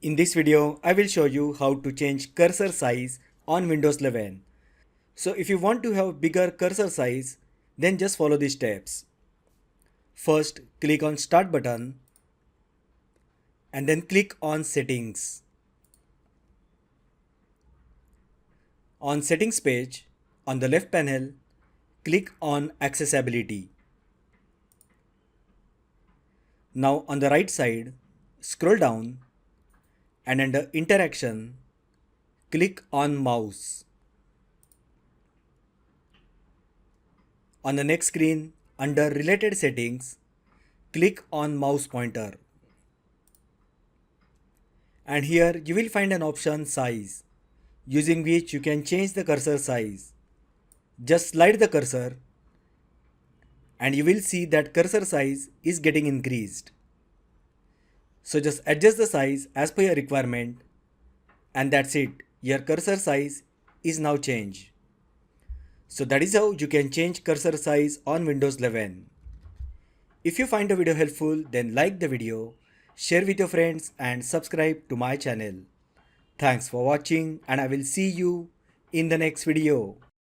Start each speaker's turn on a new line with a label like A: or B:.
A: In this video, I will show you how to change cursor size on Windows 11. So if you want to have bigger cursor size, then just follow these steps. First, click on Start button and then click on Settings. On Settings page, on the left panel, click on Accessibility. Now on the right side, scroll down and under Interaction, click on Mouse. On the next screen, under Related Settings, click on Mouse Pointer. And here you will find an option Size, using which you can change the cursor size. Just slide the cursor and you will see that cursor size is getting increased. So just adjust the size as per your requirement, and that's it. Your cursor size is now changed. So that is how you can change cursor size on Windows 11. If you find the video helpful, then like the video, share with your friends and subscribe to my channel. Thanks for watching and I will see you in the next video.